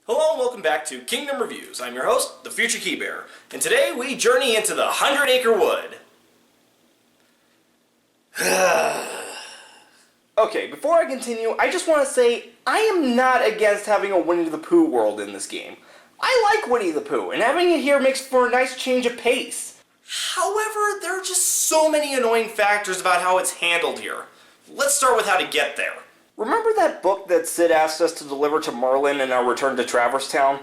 Hello and welcome back to Kingdom Reviews. I'm your host, the Future Keybearer, and today we journey into the 100-Acre Wood. Okay, before I continue, I just want to say I am not against having a Winnie the Pooh world in this game. I like Winnie the Pooh, and having it here makes for a nice change of pace. However, there are just so many annoying factors about how it's handled here. Let's start with how to get there. Remember that book that Sid asked us to deliver to Merlin in our return to Traverse Town?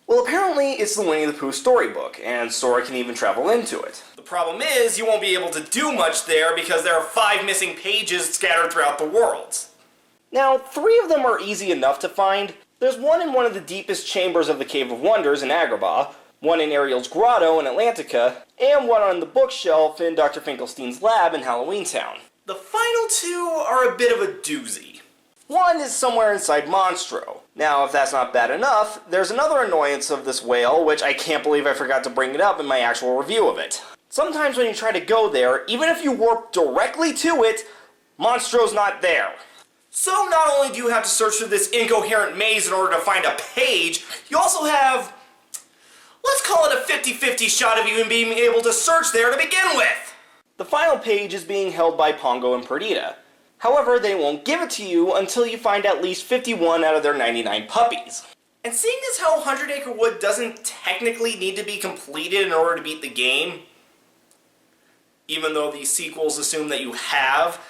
Well, apparently it's the Winnie the Pooh storybook, and Sora can even travel into it. The problem is, you won't be able to do much there because there are 5 missing pages scattered throughout the worlds. Now, 3 of them are easy enough to find. There's one in one of the deepest chambers of the Cave of Wonders in Agrabah, one in Ariel's Grotto in Atlantica, and one on the bookshelf in Dr. Finkelstein's lab in Halloween Town. The final 2 are a bit of a doozy. One is somewhere inside Monstro. Now, if that's not bad enough, there's another annoyance of this whale, which I can't believe I forgot to bring it up in my actual review of it. Sometimes when you try to go there, even if you warp directly to it, Monstro's not there. So not only do you have to search through this incoherent maze in order to find a page, you also have, let's call it a 50-50 shot of you even being able to search there to begin with. The final page is being held by Pongo and Perdita. However, they won't give it to you until you find at least 51 out of their 99 puppies. And seeing as how 100-Acre Wood doesn't technically need to be completed in order to beat the game, even though these sequels assume that you have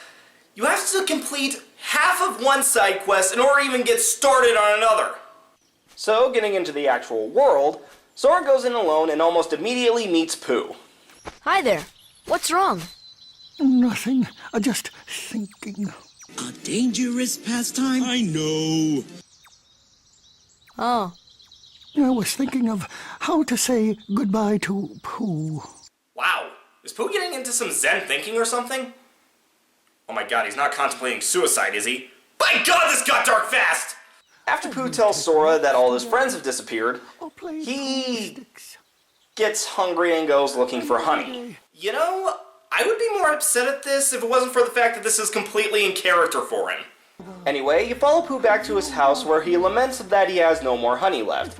to complete half of one side quest in order to even get started on another. So, getting into the actual world, Sora goes in alone and almost immediately meets Pooh. Hi there. What's wrong? Nothing. Just thinking. A dangerous pastime? I know. Oh. I was thinking of how to say goodbye to Pooh. Wow. Is Pooh getting into some Zen thinking or something? Oh my god, he's not contemplating suicide, is he? By god, this got dark fast! After Pooh tells Sora that all his friends have disappeared, he gets hungry and goes looking for honey. You know, I would be more upset at this if it wasn't for the fact that this is completely in character for him. Anyway, you follow Pooh back to his house where he laments that he has no more honey left,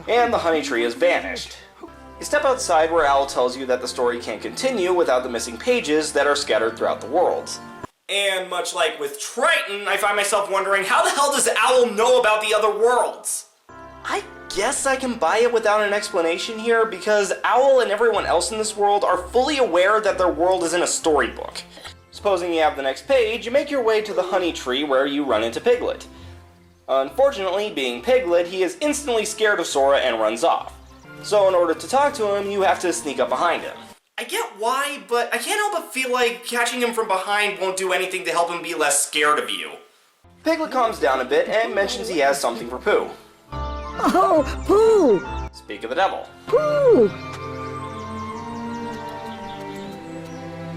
and the honey tree has vanished. You step outside where Owl tells you that the story can't continue without the missing pages that are scattered throughout the worlds. And much like with Triton, I find myself wondering, how the hell does Owl know about the other worlds? I guess I can buy it without an explanation here, because Owl and everyone else in this world are fully aware that their world is in a storybook. Supposing you have the next page, you make your way to the honey tree where you run into Piglet. Unfortunately, being Piglet, he is instantly scared of Sora and runs off. So in order to talk to him, you have to sneak up behind him. I get why, but I can't help but feel like catching him from behind won't do anything to help him be less scared of you. Piglet calms down a bit and mentions he has something for Pooh. Oh, Pooh! Speak of the devil. Pooh!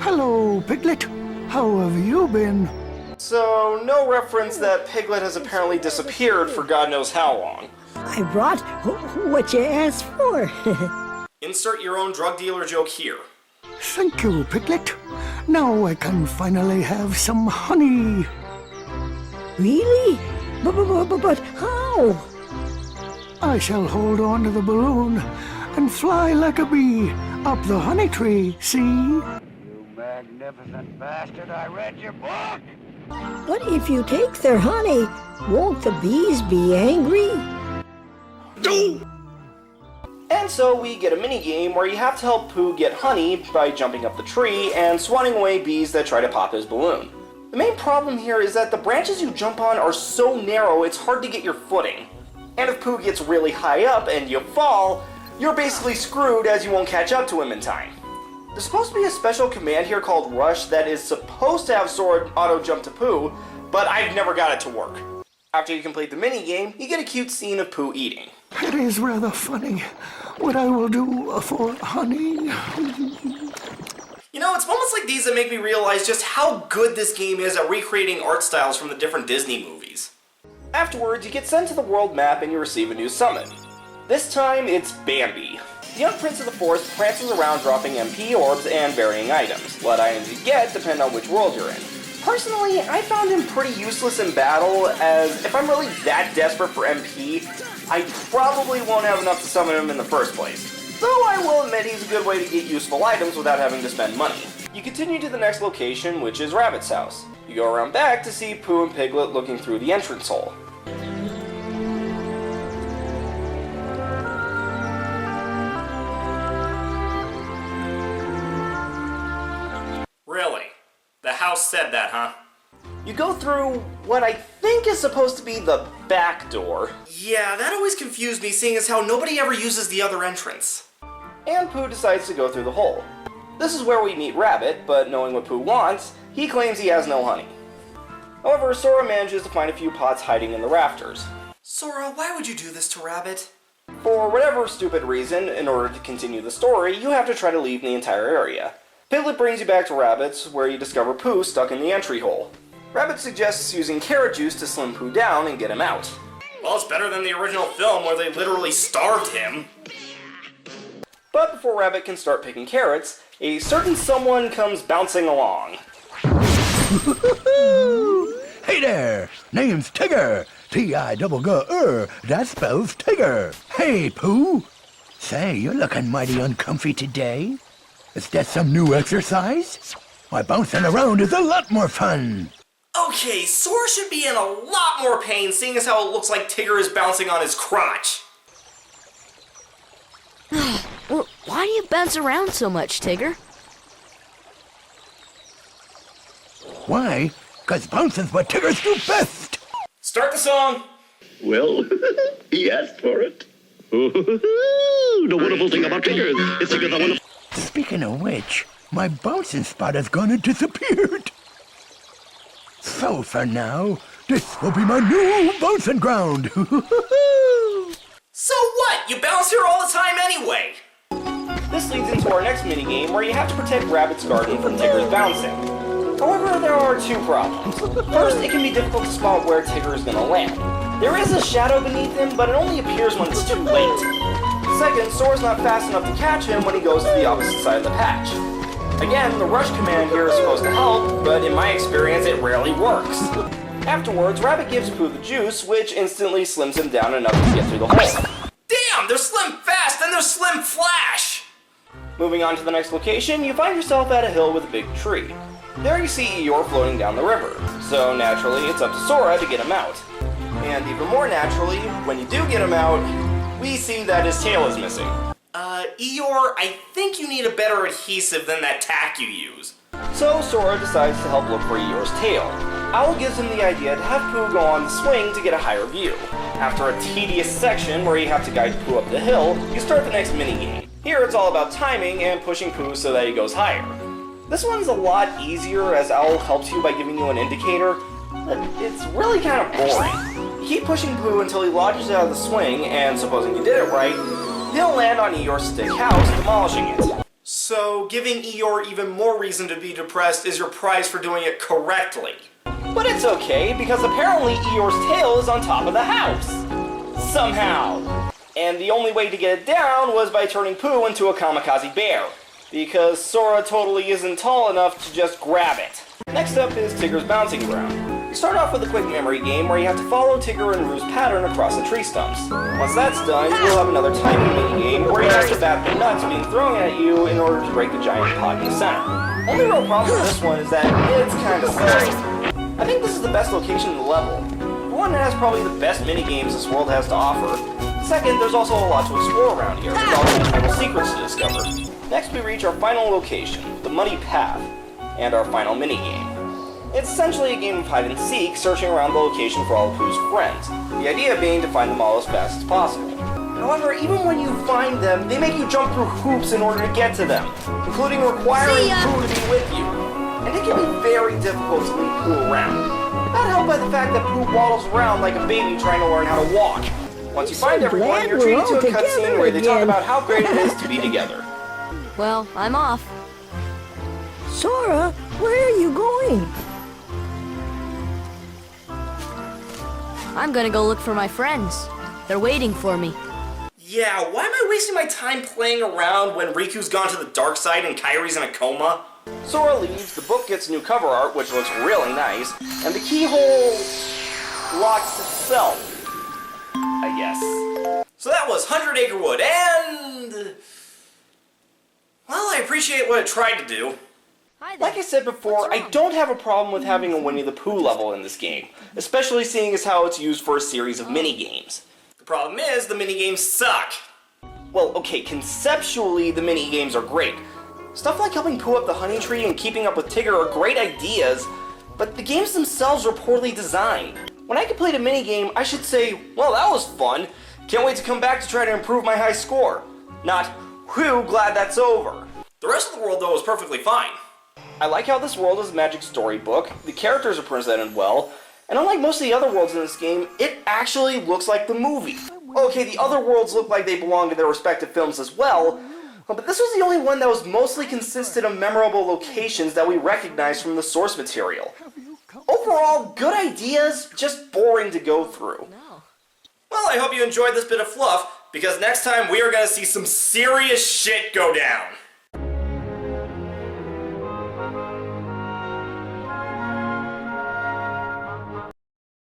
Hello, Piglet. How have you been? So, no reference that Piglet has apparently disappeared for God knows how long. I brought what you asked for. Insert your own drug dealer joke here. Thank you, Piglet. Now I can finally have some honey. Really? But how? I shall hold on to the balloon and fly like a bee up the honey tree, see? You magnificent bastard, I read your book! But if you take their honey, won't the bees be angry? And so we get a mini-game where you have to help Pooh get honey by jumping up the tree and swatting away bees that try to pop his balloon. The main problem here is that the branches you jump on are so narrow it's hard to get your footing. And if Pooh gets really high up and you fall, you're basically screwed as you won't catch up to him in time. There's supposed to be a special command here called Rush that is supposed to have Sora auto-jump to Pooh, but I've never got it to work. After you complete the mini-game, you get a cute scene of Pooh eating. It is rather funny what I will do for honey. You know, it's moments like these that make me realize just how good this game is at recreating art styles from the different Disney movies. Afterwards, you get sent to the world map and you receive a new summon. This time, it's Bambi. The young Prince of the Forest prances around dropping MP orbs and varying items. What items you get depend on which world you're in. Personally, I found him pretty useless in battle, as if I'm really that desperate for MP, I probably won't have enough to summon him in the first place, though I will admit he's a good way to get useful items without having to spend money. You continue to the next location, which is Rabbit's house. You go around back to see Pooh and Piglet looking through the entrance hole. Really? The house said that, huh? You go through what I think is supposed to be the back door. Yeah, that always confused me, seeing as how nobody ever uses the other entrance. And Pooh decides to go through the hole. This is where we meet Rabbit, but knowing what Pooh wants, he claims he has no honey. However, Sora manages to find a few pots hiding in the rafters. Sora, why would you do this to Rabbit? For whatever stupid reason, in order to continue the story, you have to try to leave the entire area. Piglet brings you back to Rabbit's, where you discover Pooh stuck in the entry hole. Rabbit suggests using carrot juice to slim Pooh down and get him out. Well, it's better than the original film where they literally starved him. But before Rabbit can start picking carrots, a certain someone comes bouncing along. Hey there, name's Tigger. T-I-double-G-R, that spells Tigger. Hey, Pooh. Say, you're looking mighty uncomfy today. Is that some new exercise? Why, bouncing around is a lot more fun. Okay, Sora should be in a lot more pain, seeing as how it looks like Tigger is bouncing on his crotch. Well, why do you bounce around so much, Tigger? Why? 'Cause bouncing's what Tiggers do best. Start the song. Well, he asked for it. The wonderful thing about Tigger is because I want to... Speaking of which, my bouncing spot has gone and disappeared. So for now, this will be my new bouncing ground. So what? You bounce here all the time anyway. This leads into our next minigame where you have to protect Rabbit's garden from Tigger's bouncing. However, there are two problems. First, it can be difficult to spot where Tigger is going to land. There is a shadow beneath him, but it only appears when it's too late. Second, Sora's not fast enough to catch him when he goes to the opposite side of the patch. Again, the rush command here is supposed to help, but in my experience it rarely works. Afterwards, Rabbit gives Pooh the juice, which instantly slims him down enough to get through the hole. Damn, there's Slim Fast and there's Slim Flash! Moving on to the next location, you find yourself at a hill with a big tree. There you see Eeyore floating down the river, so naturally it's up to Sora to get him out. And even more naturally, when you do get him out, we see that his tail is missing. Eeyore, I think you need a better adhesive than that tack you use. So Sora decides to help look for Eeyore's tail. Owl gives him the idea to have Pooh go on the swing to get a higher view. After a tedious section where you have to guide Pooh up the hill, you start the next minigame. Here it's all about timing and pushing Pooh so that he goes higher. This one's a lot easier as Owl helps you by giving you an indicator, but it's really kind of boring. You keep pushing Pooh until he lodges out of the swing, and supposing you did it right, he'll land on Eeyore's stick house, demolishing it. So, giving Eeyore even more reason to be depressed is your prize for doing it correctly. But it's okay, because apparently Eeyore's tail is on top of the house. Somehow. And the only way to get it down was by turning Pooh into a kamikaze bear. Because Sora totally isn't tall enough to just grab it. Next up is Tigger's bouncing ground. You start off with a quick memory game where you have to follow Tigger and Roo's pattern across the tree stumps. Once that's done, you'll have another timing minigame where you have to bat the nuts being thrown at you in order to break the giant pot in the center. Only real problem with this one is that it's kind of slow. I think this is the best location in the level. For one, it has probably the best minigames this world has to offer. Second, there's also a lot to explore around here, with all kinds of little secrets to discover. Next we reach our final location, the Muddy Path, and our final minigame. It's essentially a game of hide and seek, searching around the location for all of Pooh's friends, the idea being to find them all as fast as possible. However, even when you find them, they make you jump through hoops in order to get to them, including requiring Pooh to be with you. And it can be very difficult to lead Pooh around. Not helped by the fact that Pooh waddles around like a baby trying to learn how to walk. Once you find everyone, you're treated to a cutscene where they talk about how great it is to be together. Well, I'm off. Sora, where are you going? I'm gonna go look for my friends. They're waiting for me. Yeah, why am I wasting my time playing around when Riku's gone to the dark side and Kairi's in a coma? Sora leaves, the book gets new cover art, which looks really nice, and the keyhole locks itself, I guess. So that was 100 Acre Wood, and... well, I appreciate what it tried to do. Hi there. Like I said before, I don't have a problem with having a Winnie the Pooh level in this game, especially seeing as how it's used for a series of mini-games. The problem is, the minigames suck. Well, okay, conceptually the mini-games are great. Stuff like helping Pooh up the honey tree and keeping up with Tigger are great ideas, but the games themselves are poorly designed. When I complete a minigame, I should say, well, that was fun. Can't wait to come back to try to improve my high score. Not, whew, glad that's over. The rest of the world, though, was perfectly fine. I like how this world is a magic storybook, the characters are presented well, and unlike most of the other worlds in this game, it actually looks like the movie. Okay, the other worlds look like they belong to their respective films as well, but this was the only one that was mostly consisted of memorable locations that we recognized from the source material. Overall, good ideas, just boring to go through. Well, I hope you enjoyed this bit of fluff, because next time we are going to see some serious shit go down.